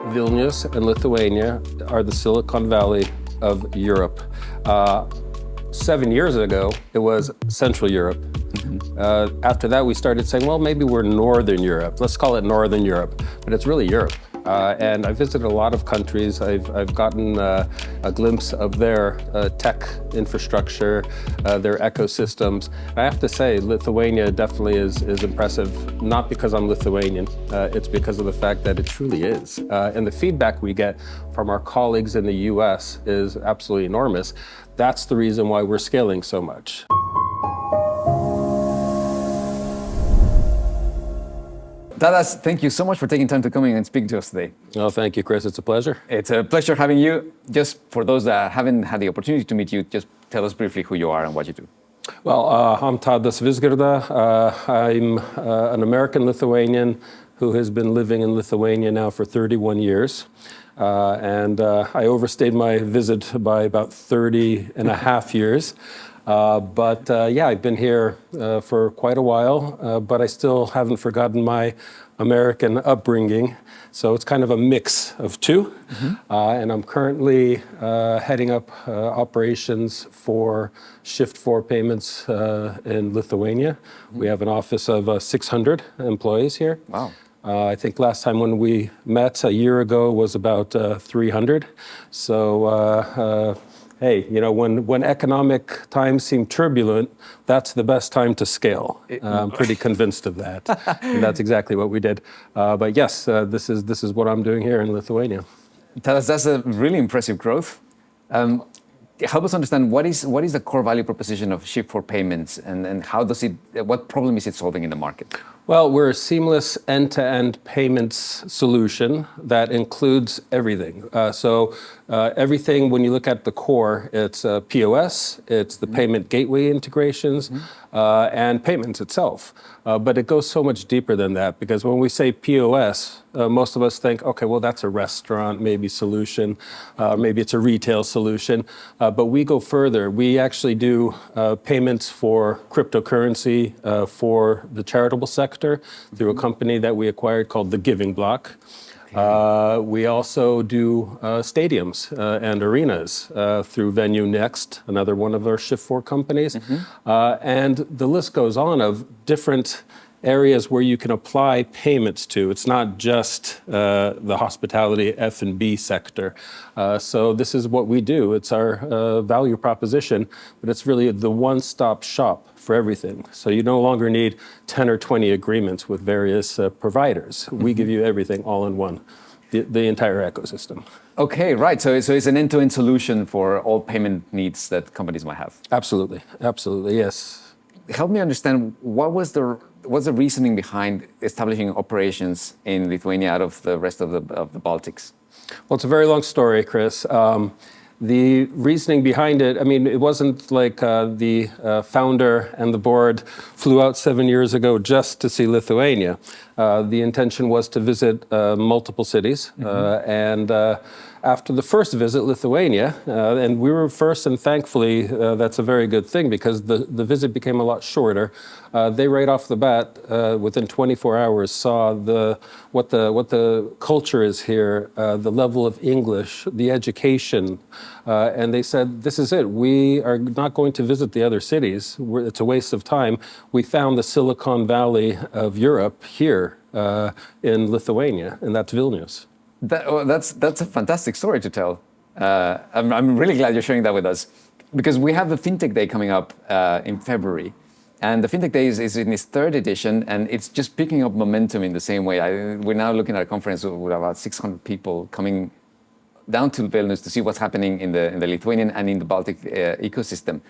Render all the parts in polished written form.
Vilnius and Lithuania are the Silicon Valley of Europe. 7 years ago, it was Central Europe. After that, we started saying, well, maybe we're Northern Europe. Let's call it Northern Europe, but it's really Europe. And I visited a lot of countries. I've gotten a glimpse of their tech infrastructure, their ecosystems. I have to say, Lithuania definitely is impressive, not because I'm Lithuanian, it's because of the fact that it truly is. And the feedback we get from our colleagues in the US is absolutely enormous. That's the reason why we're scaling so much. Tadas, thank you so much for taking time to come in and speak to us today. Oh, thank you, Chris. It's a pleasure. It's a pleasure having you. Just for those that haven't had the opportunity to meet you, just tell us briefly who you are and what you do. Well, I'm Tadas Vizgirda. I'm an American-Lithuanian who has been living in Lithuania now for 31 years. And I overstayed my visit by about 30 and a half years. Yeah, I've been here for quite a while, but I still haven't forgotten my American upbringing. So it's kind of a mix of two. And I'm currently heading up operations for Shift4 Payments in Lithuania. We have an office of 600 employees here. Wow. I think last time when we met a year ago was about 300. So, hey, you know, when economic times seem turbulent, that's the best time to scale. I'm pretty convinced of that. And that's exactly what we did. But yes, this is what I'm doing here in Lithuania. Tadas, that's a really impressive growth. Help us understand what is the core value proposition of Shift4 Payments and how does what problem is it solving in the market? Well, we're a seamless end-to-end payments solution that includes everything. Everything, when you look at the core, it's POS, it's the payment gateway integrations, and payments itself. But it goes so much deeper than that, because when we say POS, most of us think, okay, well, that's a restaurant, maybe solution, maybe it's a retail solution. But we go further. We actually do payments for cryptocurrency for the charitable sector through a company that we acquired called The Giving Block. We also do stadiums and arenas through Venue Next, another one of our Shift4 companies. And the list goes on of different areas where you can apply payments to. It's not just the hospitality F&B sector. So this is what we do. It's our value proposition, but it's really the one-stop shop for everything. So you no longer need 10 or 20 agreements with various providers. We give you everything all in one, the entire ecosystem. Okay, right. So it's an end-to-end solution for all payment needs that companies might have. Absolutely, absolutely, yes. Help me understand, what's the reasoning behind establishing operations in Lithuania out of the rest of the Baltics? Well, it's a very long story, Chris. The reasoning behind it, I mean, it wasn't like the founder and the board flew out 7 years ago just to see Lithuania. The intention was to visit multiple cities. And after the first visit, Lithuania, and we were first, and thankfully that's a very good thing because the visit became a lot shorter. They right off the bat, within 24 hours, saw what the culture is here, the level of English, the education, and they said, this is it. We are not going to visit the other cities. It's a waste of time. We found the Silicon Valley of Europe here in Lithuania, and that's Vilnius. That's a fantastic story to tell. I'm really glad you're sharing that with us, because we have the Fintech Day coming up in February. And the Fintech Day is in its third edition, and it's just picking up momentum in the same way. We're now looking at a conference with about 600 people coming down to Vilnius to see what's happening in the Lithuanian and in the Baltic ecosystem.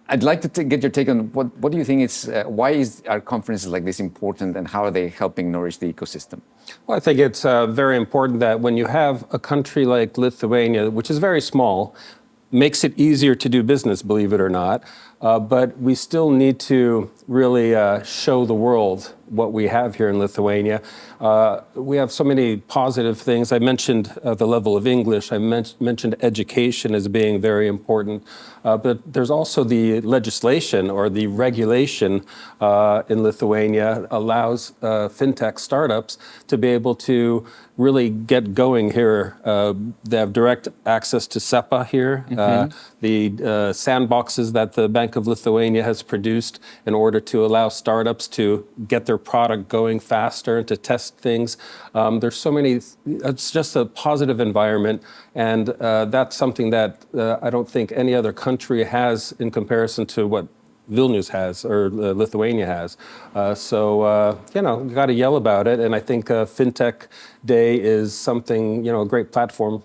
I'd like to get your take on what do you think why are conferences like this important, and how are they helping nourish the ecosystem? Well, I think it's very important that when you have a country like Lithuania, which is very small, makes it easier to do business, believe it or not. But we still need to really show the world what we have here in Lithuania. We have so many positive things. I mentioned the level of English. I mentioned education as being very important. But there's also the legislation or the regulation in Lithuania allows fintech startups to be able to really get going here. They have direct access to SEPA here, the sandboxes that the Bank of Lithuania has produced in order to allow startups to get their product going faster and to test things. There's so many, it's just a positive environment. And that's something that I don't think any other country has in comparison to what Vilnius has or Lithuania has. You know, we got to yell about it. And I think Fintech Day is something, you know, a great platform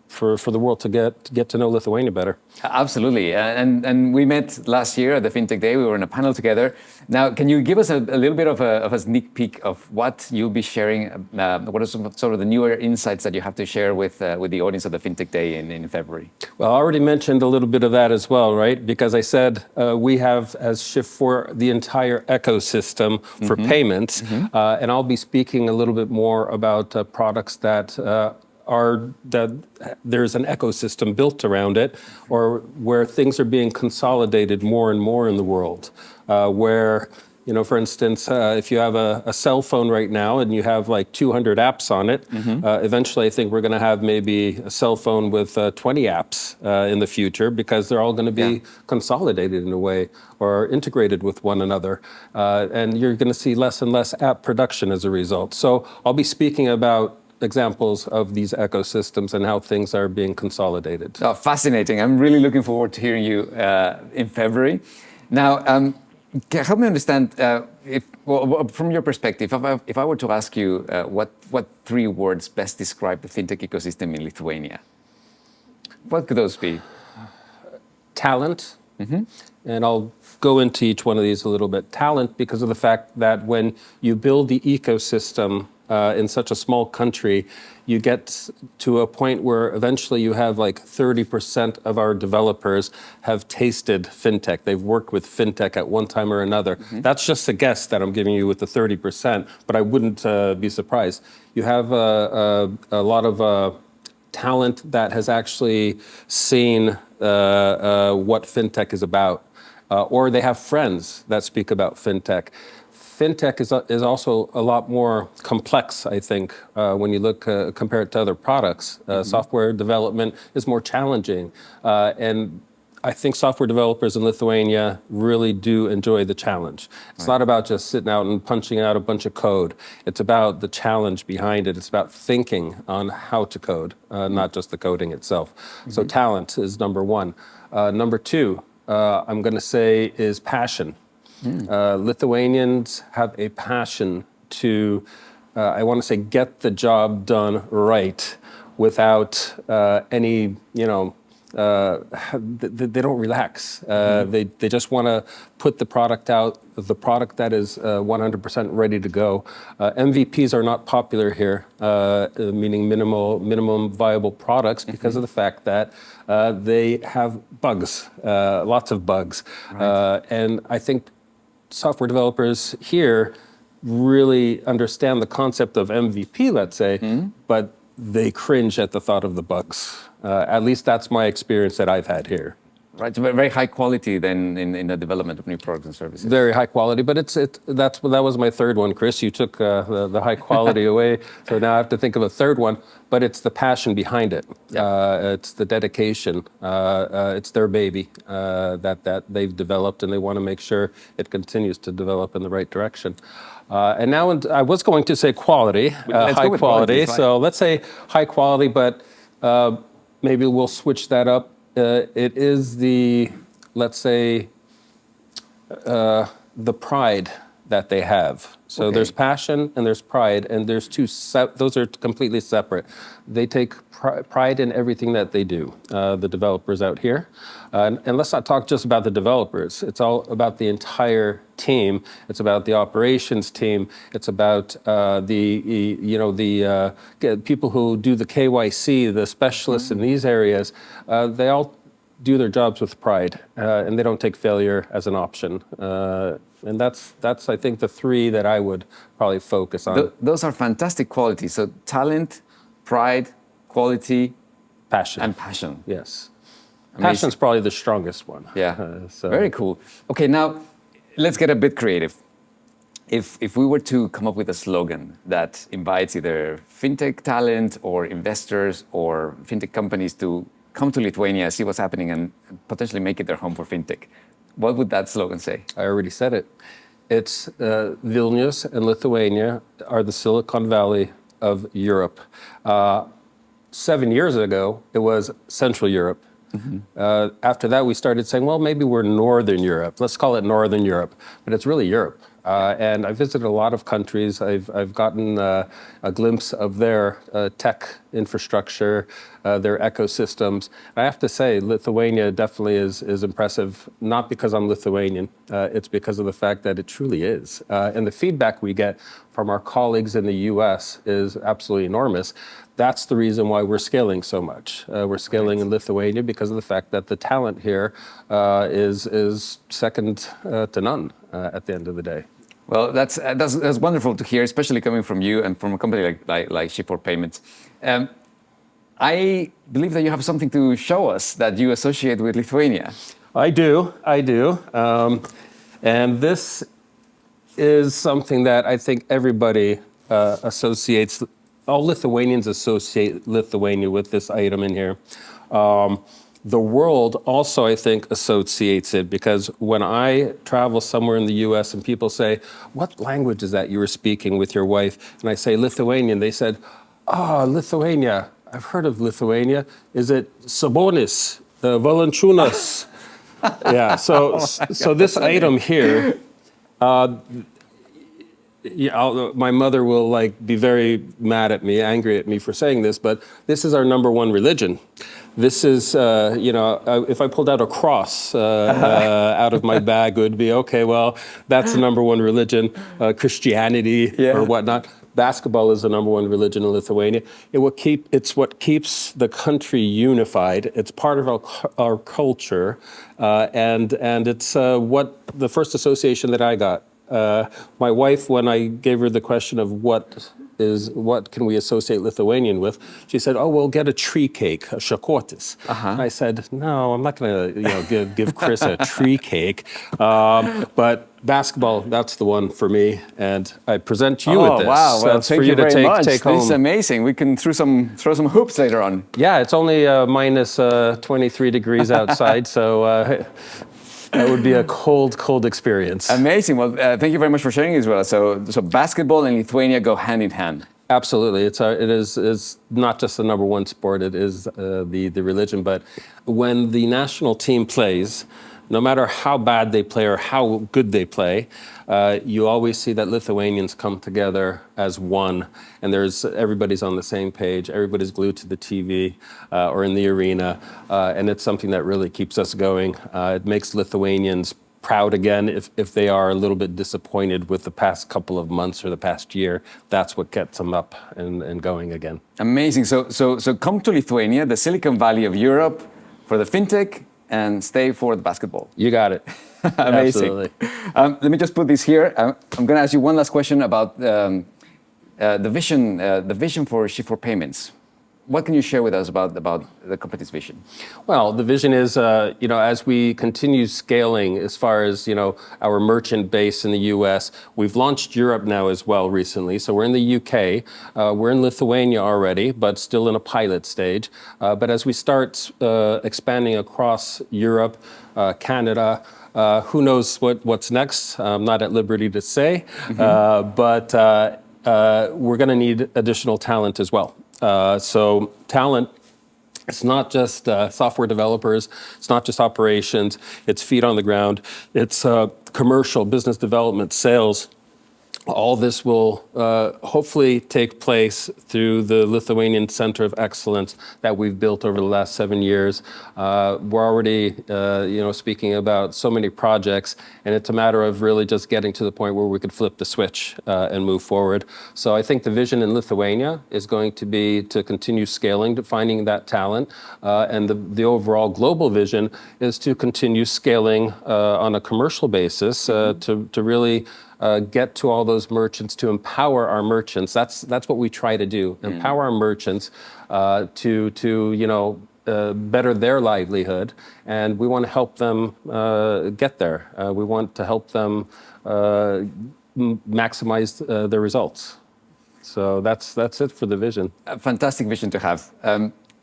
for the world to get to know Lithuania better. Absolutely. And we met last year at the Fintech Day. We were in a panel together. Now, can you give us a little bit of a sneak peek of what you'll be sharing? What are some sort of the newer insights that you have to share with the audience of the Fintech Day in February? Well, I already mentioned a little bit of that as well, right? Because I said we have, as Shift4, the entire ecosystem for payments. And I'll be speaking a little bit more about products that there's an ecosystem built around it, or where things are being consolidated more and more in the world. Where, you know, for instance, if you have a cell phone right now and you have like 200 apps on it, eventually I think we're going to have maybe a cell phone with 20 apps in the future, because they're all going to be consolidated in a way or integrated with one another. And you're going to see less and less app production as a result. So I'll be speaking about examples of these ecosystems and how things are being consolidated. Oh, fascinating. I'm really looking forward to hearing you in February. Now, help me understand, from your perspective, if I were to ask you what 3 words best describe the fintech ecosystem in Lithuania, what could those be? Talent. And I'll go into each one of these a little bit. Talent, because of the fact that when you build the ecosystem in such a small country, you get to a point where eventually you have like 30% of our developers have tasted fintech. They've worked with fintech at one time or another. That's just a guess that I'm giving you with the 30%, but I wouldn't be surprised. You have a lot of talent that has actually seen what fintech is about, or they have friends that speak about fintech. Fintech is also a lot more complex, I think, when you look compared to other products. Software development is more challenging. And I think software developers in Lithuania really do enjoy the challenge. It's not about just sitting out and punching out a bunch of code. It's about the challenge behind it. It's about thinking on how to code, not just the coding itself. So talent is number 1. Number 2, I'm going to say, is passion. Lithuanians have a passion to, I want to say, get the job done right without any, you know, they don't relax. They just want to put the product out, the product that is 100% ready to go. MVPs are not popular here, meaning minimum viable products, because of the fact that they have bugs, lots of bugs. And I think software developers here really understand the concept of MVP, let's say, but they cringe at the thought of the bugs. At least that's my experience that I've had here. Right, so very high quality then in the development of new products and services. Very high quality, but that was my third one, Chris. You took the high quality away, so now I have to think of a third one. But it's the passion behind it. It's the dedication. It's their baby that they've developed, and they want to make sure it continues to develop in the right direction. And now I was going to say quality, high quality. So let's say high quality, but maybe we'll switch that up. It is let's say, the pride that they have. So there's passion and there's pride, and there's those are completely separate. They take pride in everything that they do, the developers out here. And let's not talk just about the developers. It's all about the entire team. It's about the operations team. It's about the people who do the KYC, the specialists in these areas. They all do their jobs with pride, and they don't take failure as an option. And that's I think the three that I would probably focus on. Those are fantastic qualities. So talent, pride, quality, Passion. and passion. Yes. Amazing. Passion's probably the strongest one. Yeah, So. very cool. Okay, now let's get a bit creative. If we were to come up with a slogan that invites either fintech talent or investors or fintech companies to come to Lithuania, see what's happening, and potentially make it their home for fintech, what would that slogan say? I already said it. It's Vilnius and Lithuania are the Silicon Valley of Europe. 7 years ago, it was Central Europe. After that, we started saying, well, maybe we're Northern Europe. Let's call it Northern Europe. But it's really Europe. And I visited a lot of countries. I've gotten a glimpse of their tech infrastructure, their ecosystems. I have to say, Lithuania definitely is impressive, not because I'm Lithuanian. It's because of the fact that it truly is. And the feedback we get from our colleagues in the US is absolutely enormous. That's the reason why we're scaling so much. We're scaling in Lithuania because of the fact that the talent here is second to none at the end of the day. Well, that's wonderful to hear, especially coming from you and from a company like Shift4 Payments. I believe that you have something to show us that you associate with Lithuania. I do. And this is something that I think everybody associates. All Lithuanians associate Lithuania with this item in here. The world also, I think, associates it because when I travel somewhere in the US and people say, what language is that you were speaking with your wife? And I say Lithuanian, they said, Lithuania. I've heard of Lithuania. Is it Sabonis, Valančiūnas? Yeah, so this item here, my mother will be very mad at me, angry at me for saying this, but this is our number one religion. This is, if I pulled out a cross out of my bag, it would be, okay, well, that's the number one religion, Christianity or whatnot. Basketball is the number one religion in Lithuania. It's what keeps the country unified. It's part of our culture, and it's what the first association that I got. My wife, when I gave her the question of what can we associate Lithuanian with, she said, we'll get a tree cake, a šakotis. And I said, no, I'm not going to give Chris a tree cake. But basketball, that's the one for me. And I present you with this. Wow, well, that's thank for you you to very much. take home. This is amazing. We can throw some hoops later on. Yeah, it's only minus 23 degrees outside, so that would be a cold experience. Amazing. Well, thank you very much for sharing as well. So basketball and Lithuania go hand in hand. Absolutely. It is not just the number one sport, it is the religion. But when the national team plays, no matter how bad they play or how good they play, you always see that Lithuanians come together as one, and everybody's on the same page, everybody's glued to the TV or in the arena, and it's something that really keeps us going. It makes Lithuanians proud again if they are a little bit disappointed with the past couple of months or the past year. That's what gets them up and going again. Amazing. So come to Lithuania, the Silicon Valley of Europe, for the fintech, and stay for the basketball. You got it. Amazing. Absolutely. Let me just put this here. I'm going to ask you one last question about the vision for Shift4 Payments. What can you share with us about the company's vision? Well, the vision is, as we continue scaling as far as, our merchant base in the US, we've launched Europe now as well recently. So we're in the UK, we're in Lithuania already, but still in a pilot stage. But as we start expanding across Europe, Canada, who knows what's next? I'm not at liberty to say, but we're going to need additional talent as well. So talent, it's not just software developers, it's not just operations, it's feet on the ground, it's commercial, business development, sales, all this will hopefully take place through the Lithuanian Center of Excellence that we've built over the last 7 years. We're already, speaking about so many projects, and it's a matter of really just getting to the point where we could flip the switch and move forward. So I think the vision in Lithuania is going to be to continue scaling, to finding that talent, and the overall global vision is to continue scaling on a commercial basis to really get to all those merchants, to empower our merchants. That's what we try to do. Empower our merchants to better their livelihood, and we want to help them get there. We want to help them maximize their results. So that's it for the vision. A fantastic vision to have.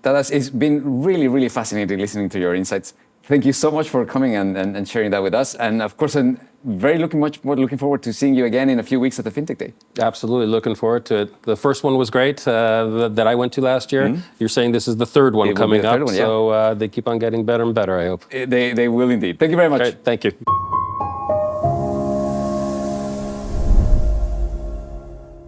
Tadas, it's been really, really fascinating listening to your insights. Thank you so much for coming and sharing that with us. And of course, I'm much more looking forward to seeing you again in a few weeks at the Fintech Day. Absolutely, looking forward to it. The first one was great that I went to last year. You're saying this is the third one coming up, so they keep on getting better and better, I hope. They will indeed. Thank you very much. Great, thank you.